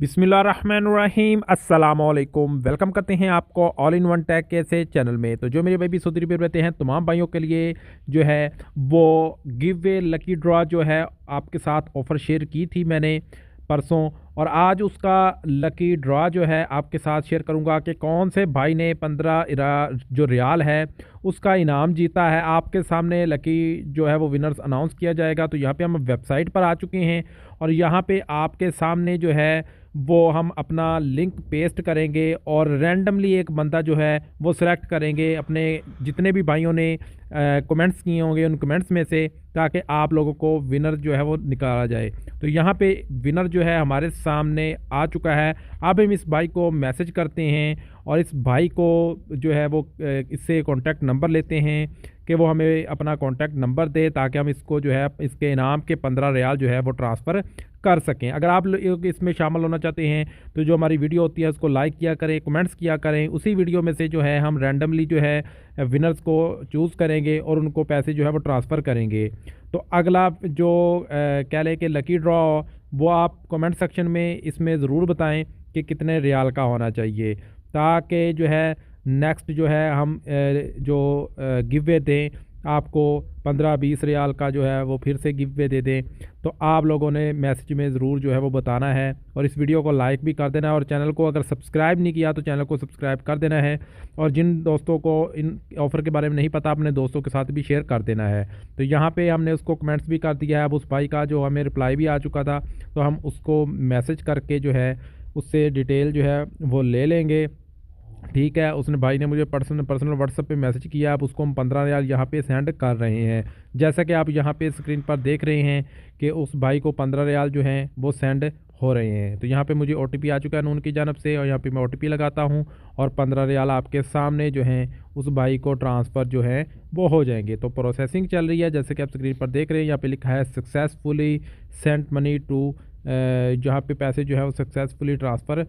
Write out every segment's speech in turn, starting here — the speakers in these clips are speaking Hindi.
बिस्मिल्लाहिर्रहमानिर्रहीम अस्सलामुअलैकुम। वेलकम करते हैं आपको ऑल इन वन टैग के से चैनल में। तो जो मेरे भाई भी सऊदी अरब में रहते हैं तमाम भाइयों के लिए जो है वो गिव वे लकी ड्रॉ जो है आपके साथ ऑफ़र शेयर की थी मैंने परसों, और आज उसका लकी ड्रॉ जो है आपके साथ शेयर करूंगा कि कौन से भाई ने 15 जो रियाल है उसका इनाम जीता है। आपके सामने लकी जो है वो विनर्स अनाउंस किया जाएगा। तो यहाँ पे हम वेबसाइट पर आ चुके हैं और यहाँ पे आपके सामने जो है वो हम अपना लिंक पेस्ट करेंगे और रैंडमली एक बंदा जो है वो सिलेक्ट करेंगे अपने जितने भी भाइयों ने कमेंट्स किए होंगे उन कमेंट्स में से, ताकि आप लोगों को विनर जो है वो निकाला जाए। तो यहाँ पे विनर जो है हमारे सामने आ चुका है। अब हम इस भाई को मैसेज करते हैं और इस भाई को जो है वो इससे कॉन्टैक्ट नंबर लेते हैं कि वो हमें अपना कॉन्टैक्ट नंबर दे, ताकि हम इसको जो है इसके इनाम के 15 रियाल जो है वो ट्रांसफ़र कर सकें। अगर आप लोग इसमें शामिल होना चाहते हैं तो जो हमारी वीडियो होती है उसको लाइक किया करें, कमेंट्स किया करें। उसी वीडियो में से जो है हम रैंडमली जो है विनर्स को चूज़ करेंगे और उनको पैसे जो है वो ट्रांसफ़र करेंगे। तो अगला जो कह लें कि लकी ड्रॉ, वो आप कमेंट सेक्शन में इसमें ज़रूर बताएं कि कितने रियाल का होना चाहिए, ताकि जो है नेक्स्ट जो है हम जो गिव वे दें आपको 15-20 रियाल का जो है वो फिर से गिव वे दे दें। तो आप लोगों ने मैसेज में ज़रूर जो है वो बताना है और इस वीडियो को लाइक भी कर देना है और चैनल को अगर सब्सक्राइब नहीं किया तो चैनल को सब्सक्राइब कर देना है। और जिन दोस्तों को इन ऑफ़र के बारे में नहीं पता अपने दोस्तों के साथ भी शेयर कर देना है। तो यहाँ पे हमने उसको कमेंट्स भी कर दिया है। अब उस भाई का जो हमें रिप्लाई भी आ चुका था, तो हम उसको मैसेज करके जो है उससे डिटेल जो है वो ले लेंगे। ठीक है, उसने भाई ने मुझे पर्सनल व्हाट्सएप पे मैसेज किया। आप उसको हम 15 रियाल यहाँ पे सेंड कर रहे हैं। जैसा कि आप यहाँ पे स्क्रीन पर देख रहे हैं कि उस भाई को 15 रियाल जो हैं वो सेंड हो रहे हैं। तो यहाँ पे मुझे ओटीपी आ चुका है नून की जानब से और यहाँ पे मैं ओटीपी लगाता हूँ और 15 रियाल आपके सामने जो हैं उस भाई को ट्रांसफ़र जो है वो हो जाएंगे। तो प्रोसेसिंग चल रही है, जैसे कि आप स्क्रीन पर देख रहे हैं। यहाँ पे लिखा है सक्सेसफुली सेंट मनी टू, जहाँ पे पैसे जो है वो सक्सेसफुली ट्रांसफ़र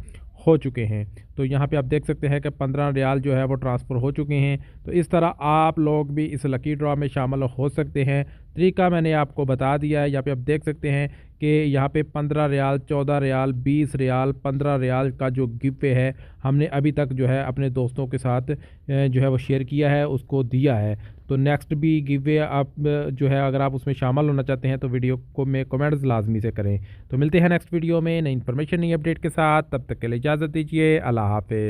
हो चुके हैं। तो यहाँ पे आप देख सकते हैं कि 15 रियाल जो है वो ट्रांसफ़र हो चुके हैं। तो इस तरह आप लोग भी इस लकी ड्रॉ में शामिल हो सकते हैं। तरीका मैंने आपको बता दिया है। यहाँ पे आप देख सकते हैं कि यहाँ पे 15 रियाल, 14 रियाल, 20 रियाल, 15 रियाल का जो गिव वे है हमने अभी तक जो है अपने दोस्तों के साथ जो है वो शेयर किया है, उसको दिया है। तो नेक्स्ट भी गिव वे आप जो है अगर आप उसमें शामिल होना चाहते हैं तो वीडियो को में कमेंट्स लाजमी से करें। तो मिलते हैं नेक्स्ट वीडियो में नई इन्फॉर्मेशन, नई अपडेट के साथ। तब तक के लिए इजाज़त दीजिए। अल्लाह हाफ़िज़।